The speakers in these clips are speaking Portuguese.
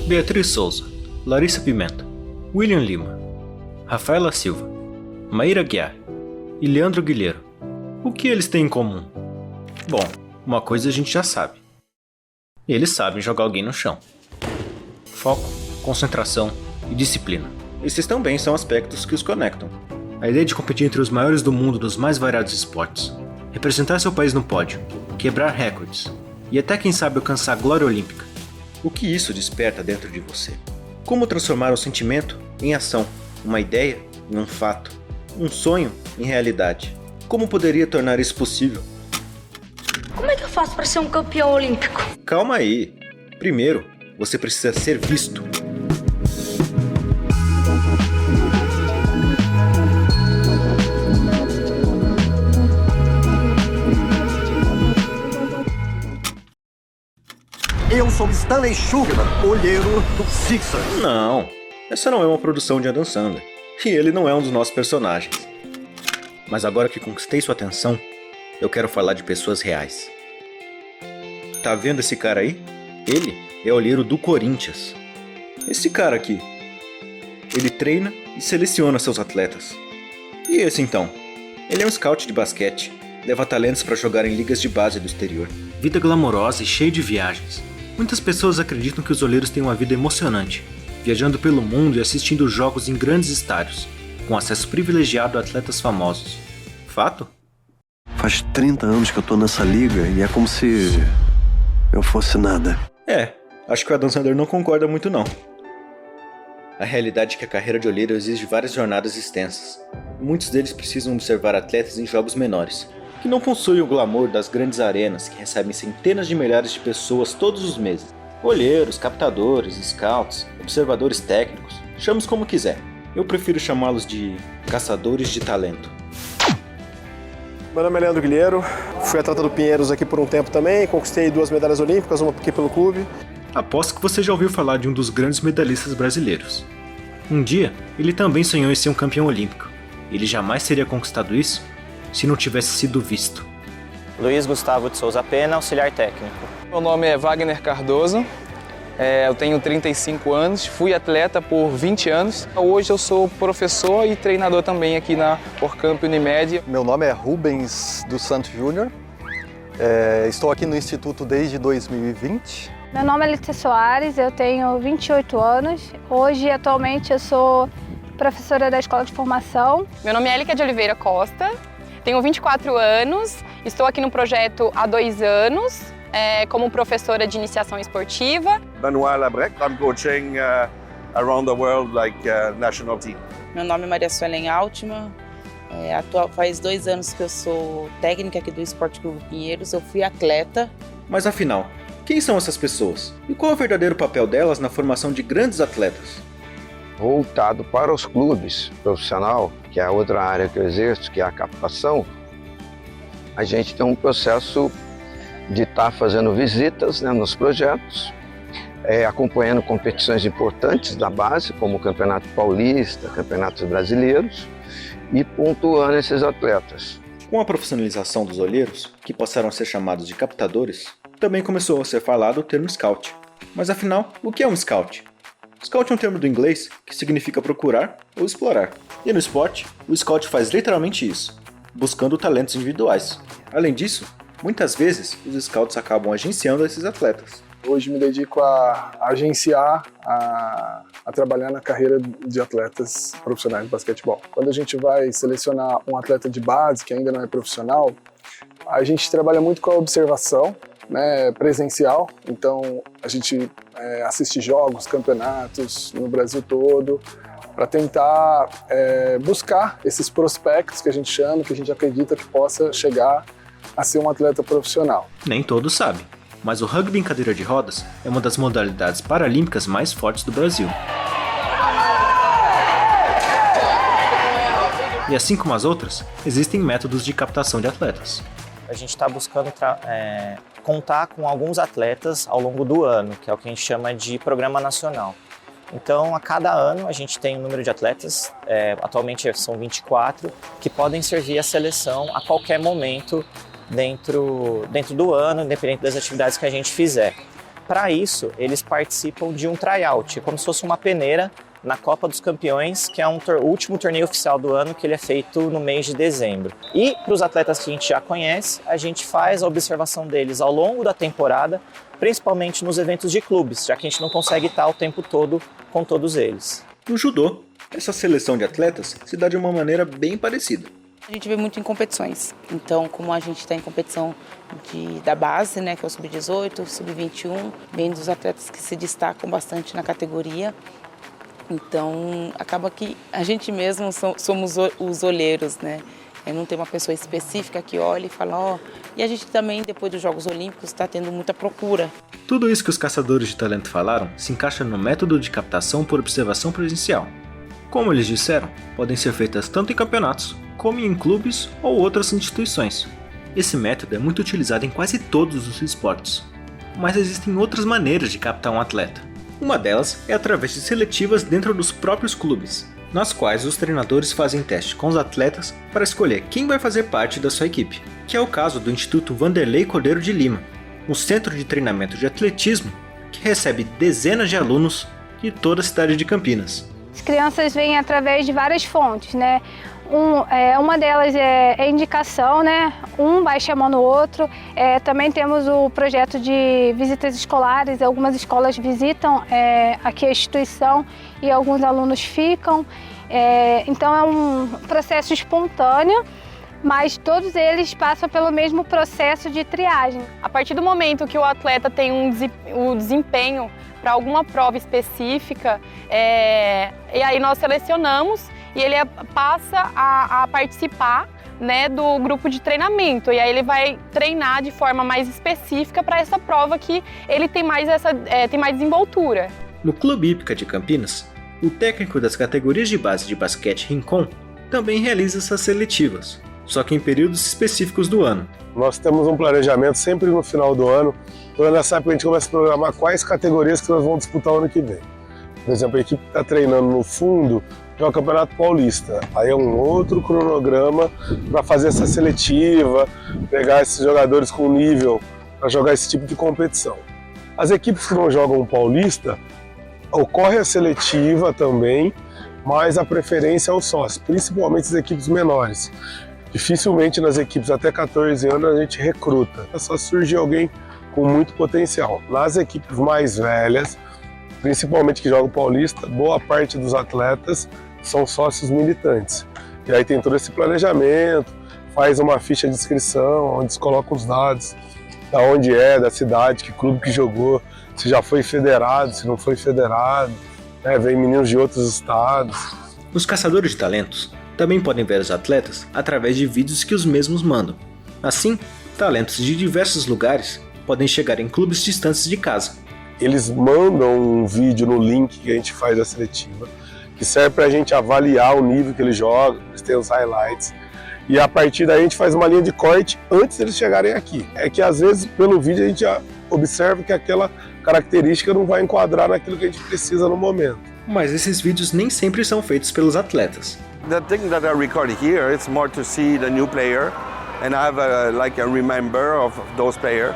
Beatriz Souza, Larissa Pimenta, William Lima, Rafaela Silva, Maíra Guiar e Leandro Guilheiro. O que eles têm em comum? Bom, uma coisa a gente já sabe. Eles sabem jogar alguém no chão. Foco, concentração e disciplina. Esses também são aspectos que os conectam. A ideia de competir entre os maiores do mundo dos mais variados esportes, representar seu país no pódio, quebrar recordes e até quem sabe alcançar a glória olímpica. O que isso desperta dentro de você? Como transformar um sentimento em ação, uma ideia em um fato, um sonho em realidade? Como poderia tornar isso possível? Como é que eu faço para ser um campeão olímpico? Calma aí. Primeiro, você precisa ser visto. Eu sou Stanley Sugarman, olheiro do Sixers. Não, essa não é uma produção de Adam Sandler. E ele não é um dos nossos personagens. Mas agora que conquistei sua atenção, eu quero falar de pessoas reais. Tá vendo esse cara aí? Ele é olheiro do Corinthians. Esse cara aqui. Ele treina e seleciona seus atletas. E esse então? Ele é um scout de basquete. Leva talentos para jogar em ligas de base do exterior. Vida glamourosa e cheia de viagens. Muitas pessoas acreditam que os olheiros têm uma vida emocionante, viajando pelo mundo e assistindo jogos em grandes estádios, com acesso privilegiado a atletas famosos. Fato? Faz 30 anos que eu tô nessa liga e é como se eu fosse nada. Acho que o Adam Sandler não concorda muito não. A realidade é que a carreira de olheiro exige várias jornadas extensas. Muitos deles precisam observar atletas em jogos menores, que não possuem o glamour das grandes arenas que recebem centenas de milhares de pessoas todos os meses. Olheiros, captadores, scouts, observadores técnicos, chame-os como quiser. Eu prefiro chamá-los de caçadores de talento. Meu nome é Leandro Guilheiro, fui atleta do Pinheiros aqui por um tempo também, conquistei 2 medalhas olímpicas, uma aqui pelo clube. Aposto que você já ouviu falar de um dos grandes medalhistas brasileiros. Um dia, ele também sonhou em ser um campeão olímpico. Ele jamais teria conquistado isso se não tivesse sido visto. Luiz Gustavo de Souza Pena, auxiliar técnico. Meu nome é Wagner Cardoso, eu tenho 35 anos, fui atleta por 20 anos. Hoje eu sou professor e treinador também aqui na Orcamp Unimed. Meu nome é Rubens dos Santos Júnior, estou aqui no Instituto desde 2020. Meu nome é Letícia Soares, eu tenho 28 anos. Hoje, atualmente, eu sou professora da Escola de Formação. Meu nome é Élica de Oliveira Costa, tenho 24 anos, estou aqui no projeto há 2 anos, como professora de iniciação esportiva. Benoit Labrecque, I'm coaching around the world like national team. Meu nome é Maria Suelen Altman, faz 2 anos que eu sou técnica aqui do Esporte Clube Pinheiros, eu fui atleta. Mas afinal, quem são essas pessoas? E qual é o verdadeiro papel delas na formação de grandes atletas? Voltado para os clubes profissional, que é a outra área que eu exerço, que é a captação, a gente tem um processo de estar fazendo visitas, né, nos projetos, acompanhando competições importantes da base, como o Campeonato Paulista, Campeonatos Brasileiros, e pontuando esses atletas. Com a profissionalização dos olheiros, que passaram a ser chamados de captadores, também começou a ser falado o termo scout. Mas afinal, o que é um scout? Scout é um termo do inglês que significa procurar ou explorar. E no esporte, o scout faz literalmente isso, buscando talentos individuais. Além disso, muitas vezes os scouts acabam agenciando esses atletas. Hoje me dedico a agenciar, a trabalhar na carreira de atletas profissionais de basquetebol. Quando a gente vai selecionar um atleta de base que ainda não é profissional, a gente trabalha muito com a observação, né, presencial. Então a gente assiste jogos, campeonatos no Brasil todo, para tentar buscar esses prospectos que a gente chama, que a gente acredita que possa chegar a ser um atleta profissional. Nem todos sabem, mas o rugby em cadeira de rodas é uma das modalidades paralímpicas mais fortes do Brasil. E assim como as outras, existem métodos de captação de atletas. A gente está buscando contar com alguns atletas ao longo do ano, que é o que a gente chama de programa nacional. Então, a cada ano a gente tem um número de atletas, atualmente são 24, que podem servir à seleção a qualquer momento dentro do ano, independente das atividades que a gente fizer. para isso, eles participam de um tryout, como se fosse uma peneira na Copa dos Campeões, que é o último torneio oficial do ano, que ele é feito no mês de dezembro. E para os atletas que a gente já conhece, a gente faz a observação deles ao longo da temporada, principalmente nos eventos de clubes, já que a gente não consegue estar o tempo todo com todos eles. No judô, essa seleção de atletas se dá de uma maneira bem parecida. A gente vê muito em competições, então como a gente está em competição da base, né, que é o sub-18, sub-21, vem dos atletas que se destacam bastante na categoria, então acaba que a gente mesmo somos os olheiros, né? Não tem uma pessoa específica que olha e fala, ó, e a gente também, depois dos Jogos Olímpicos, está tendo muita procura. Tudo isso que os caçadores de talento falaram se encaixa no método de captação por observação presencial. Como eles disseram, podem ser feitas tanto em campeonatos, como em clubes ou outras instituições. Esse método é muito utilizado em quase todos os esportes. Mas existem outras maneiras de captar um atleta. Uma delas é através de seletivas dentro dos próprios clubes, nas quais os treinadores fazem teste com os atletas para escolher quem vai fazer parte da sua equipe, que é o caso do Instituto Vanderlei Cordeiro de Lima, um centro de treinamento de atletismo que recebe dezenas de alunos de toda a cidade de Campinas. As crianças vêm através de várias fontes, né? Uma delas é indicação, né? Um vai chamando o outro. Também temos o projeto de visitas escolares. Algumas escolas visitam aqui a instituição e alguns alunos ficam. Então é um processo espontâneo, mas todos eles passam pelo mesmo processo de triagem. A partir do momento que o atleta tem o desempenho para alguma prova específica, e aí nós selecionamos e ele passa a participar, né, do grupo de treinamento. E aí ele vai treinar de forma mais específica para essa prova que ele tem mais desenvoltura. No Clube Hípica de Campinas, o técnico das categorias de base de basquete Rincon também realiza essas seletivas, só que em períodos específicos do ano. Nós temos um planejamento sempre no final do ano. Nessa época a gente começa a programar quais categorias que nós vamos disputar o ano que vem. Por exemplo, a equipe que está treinando no fundo joga o Campeonato Paulista. Aí é um outro cronograma para fazer essa seletiva, pegar esses jogadores com nível para jogar esse tipo de competição. As equipes que não jogam o Paulista, ocorre a seletiva também, mas a preferência é o sócio, principalmente as equipes menores. Dificilmente nas equipes até 14 anos a gente recruta, é só surgir alguém com muito potencial. Nas equipes mais velhas, principalmente que jogam Paulista, boa parte dos atletas são sócios militantes. E aí tem todo esse planejamento, faz uma ficha de inscrição, onde se coloca os dados, da onde da cidade, que clube que jogou, se já foi federado, se não foi federado, vem meninos de outros estados. Os caçadores de talentos também podem ver os atletas através de vídeos que os mesmos mandam. Assim, talentos de diversos lugares podem chegar em clubes distantes de casa. Eles mandam um vídeo no link que a gente faz da seletiva, que serve para a gente avaliar o nível que eles jogam, eles têm os highlights, e a partir daí a gente faz uma linha de corte antes deles chegarem aqui. É que às vezes pelo vídeo a gente já observa que aquela característica não vai enquadrar naquilo que a gente precisa no momento. Mas esses vídeos nem sempre são feitos pelos atletas. The thing that I record here, it's more to see the new player and have a remember of those players.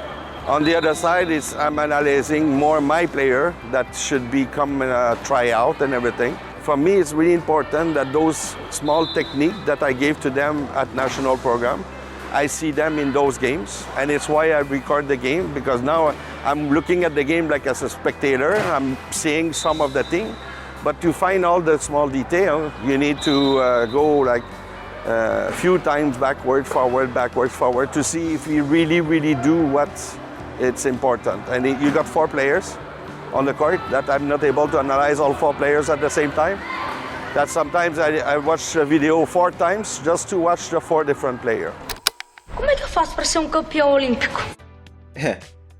On the other side, I'm analyzing more my player that should become a tryout and everything. For me, it's really important that those small techniques that I gave to them at national program, I see them in those games, and it's why I record the game, because now I'm looking at the game like as a spectator. I'm seeing some of the thing, but to find all the small detail, you need to go a few times backward, forward to see if you really do what it's important. And you got 4 players on the court that I'm not able to analyze all 4 players at the same time. That sometimes I watch a video 4 times just to watch the 4 different players. Como é que eu faço para ser campeão olímpico?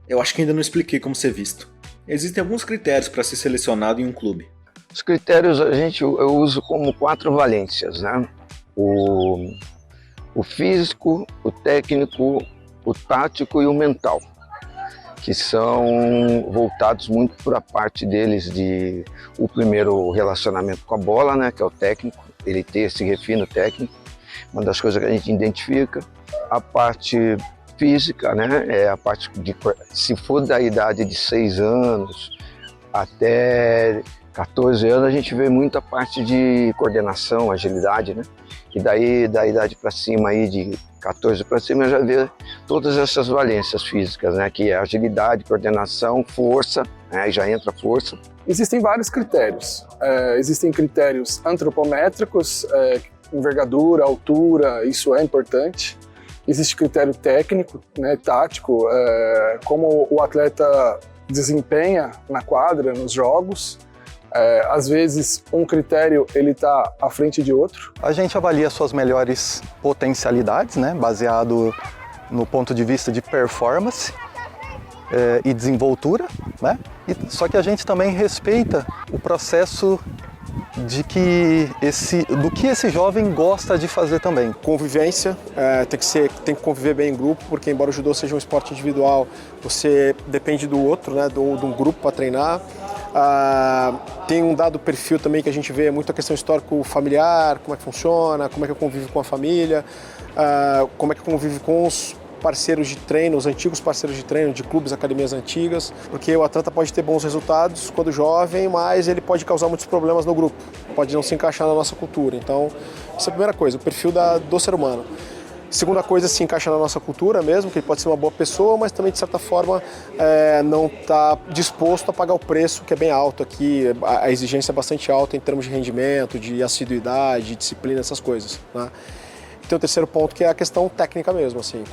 Eu acho que ainda não expliquei como ser visto. Existem alguns critérios para ser selecionado em um clube. Os critérios eu uso como 4 valências, né? O físico, o técnico, o tático e o mental, que são voltados muito para a parte deles de o primeiro relacionamento com a bola, né, que é o técnico, ele ter esse refino técnico, uma das coisas que a gente identifica, a parte física, né? A parte de, se for da idade de 6 anos até 14 anos, a gente vê muita parte de coordenação, agilidade, né? E daí, da idade para cima, aí, de 14 para cima, já vê todas essas valências físicas, né? Que é agilidade, coordenação, força, né? Aí já entra força. Existem vários critérios. Existem critérios antropométricos, envergadura, altura, isso é importante. Existe critério técnico, né, tático, como o atleta desempenha na quadra, nos jogos. Às vezes um critério ele está à frente de outro. A gente avalia suas melhores potencialidades, né, baseado no ponto de vista de performance e desenvoltura, né? Só que a gente também respeita o processo do que esse jovem gosta de fazer também. Convivência, tem que conviver bem em grupo, porque embora o judô seja um esporte individual, você depende do outro, né, de um grupo para treinar. Tem um dado perfil também que a gente vê muito a questão histórico-familiar, como é que funciona, como é que eu convivo com a família, como é que eu convivo com os parceiros de treino, os antigos parceiros de treino de clubes, academias antigas, porque o atleta pode ter bons resultados quando jovem, mas ele pode causar muitos problemas no grupo, pode não se encaixar na nossa cultura. Então, essa é a primeira coisa, o perfil do ser humano. Segunda coisa, se encaixa na nossa cultura mesmo, que ele pode ser uma boa pessoa, mas também, de certa forma, não está disposto a pagar o preço, que é bem alto aqui. A exigência é bastante alta em termos de rendimento, de assiduidade, de disciplina, essas coisas, né? Tem o terceiro ponto, que é a questão técnica mesmo, assim,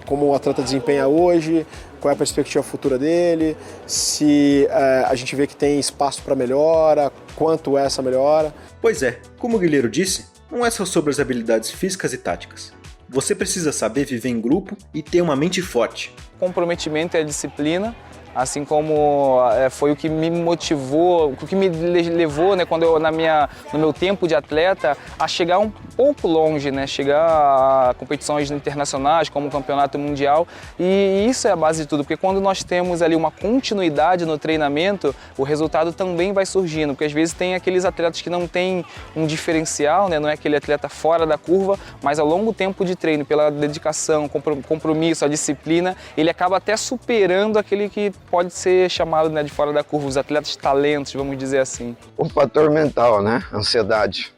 como o atleta desempenha hoje, qual é a perspectiva futura dele, se a gente vê que tem espaço para melhora, quanto é essa melhora. Pois é, como o Guilherme disse, não é só sobre as habilidades físicas e táticas. Você precisa saber viver em grupo e ter uma mente forte. Comprometimento é a disciplina, assim como foi o que me motivou, o que me levou, né, quando eu, no meu tempo de atleta, a chegar um pouco longe, né, chegar a competições internacionais, como o campeonato mundial, e isso é a base de tudo, porque quando nós temos ali uma continuidade no treinamento, o resultado também vai surgindo, porque às vezes tem aqueles atletas que não têm um diferencial, né, não é aquele atleta fora da curva, mas ao longo tempo de treino, pela dedicação, compromisso, a disciplina, ele acaba até superando aquele que pode ser chamado, né, de fora da curva, os atletas talentos, vamos dizer assim. O fator mental, né? Ansiedade.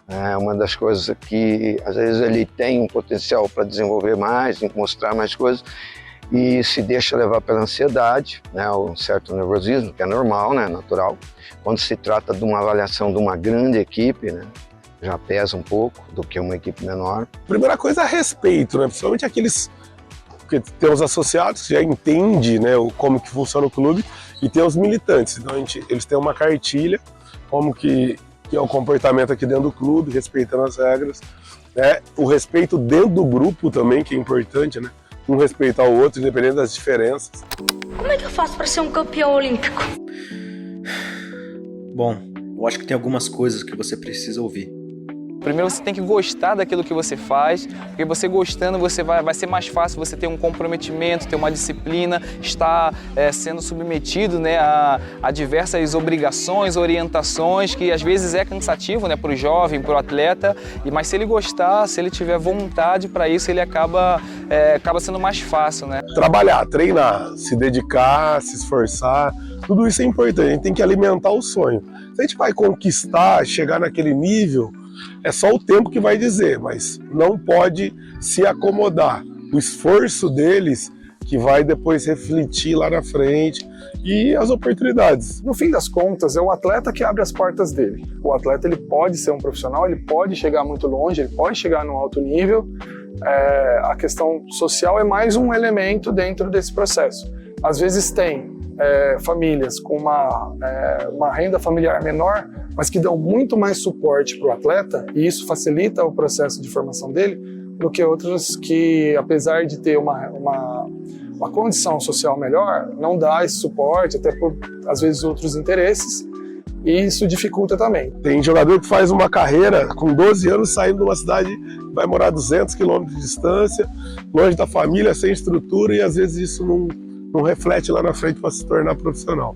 É uma das coisas que, às vezes, ele tem um potencial para desenvolver mais, mostrar mais coisas, e se deixa levar pela ansiedade, né? Um certo nervosismo, que é normal, né? Natural. Quando se trata de uma avaliação de uma grande equipe, né? Já pesa um pouco do que uma equipe menor. Primeira coisa é respeito, né? Principalmente aqueles... Porque tem os associados que já entendem, né, como que funciona o clube, e tem os militantes. Então eles têm uma cartilha, como que é o comportamento aqui dentro do clube, respeitando as regras. Né? O respeito dentro do grupo também, que é importante, né? Um respeitar o outro, independente das diferenças. Como é que eu faço para ser um campeão olímpico? Bom, eu acho que tem algumas coisas que você precisa ouvir. Primeiro você tem que gostar daquilo que você faz, porque você gostando vai ser mais fácil você ter um comprometimento, ter uma disciplina, estar sendo submetido, né, a diversas obrigações, orientações, que às vezes é cansativo, né, para o jovem, para o atleta, mas se ele gostar, se ele tiver vontade para isso, ele acaba sendo mais fácil, né? Trabalhar, treinar, se dedicar, se esforçar, tudo isso é importante, a gente tem que alimentar o sonho. Se a gente vai conquistar, chegar naquele nível, é só o tempo que vai dizer, mas não pode se acomodar. O esforço deles que vai depois refletir lá na frente e as oportunidades. No fim das contas, é o atleta que abre as portas dele. O atleta ele pode ser um profissional, ele pode chegar muito longe, ele pode chegar num alto nível. A questão social é mais um elemento dentro desse processo. Às vezes tem famílias com uma renda familiar menor, mas que dão muito mais suporte para o atleta, e isso facilita o processo de formação dele, do que outras que, apesar de ter uma condição social melhor, não dá esse suporte, até por, às vezes, outros interesses, e isso dificulta também. Tem jogador que faz uma carreira com 12 anos saindo de uma cidade, vai morar 200 quilômetros de distância, longe da família, sem estrutura, e às vezes isso não reflete lá na frente para se tornar profissional.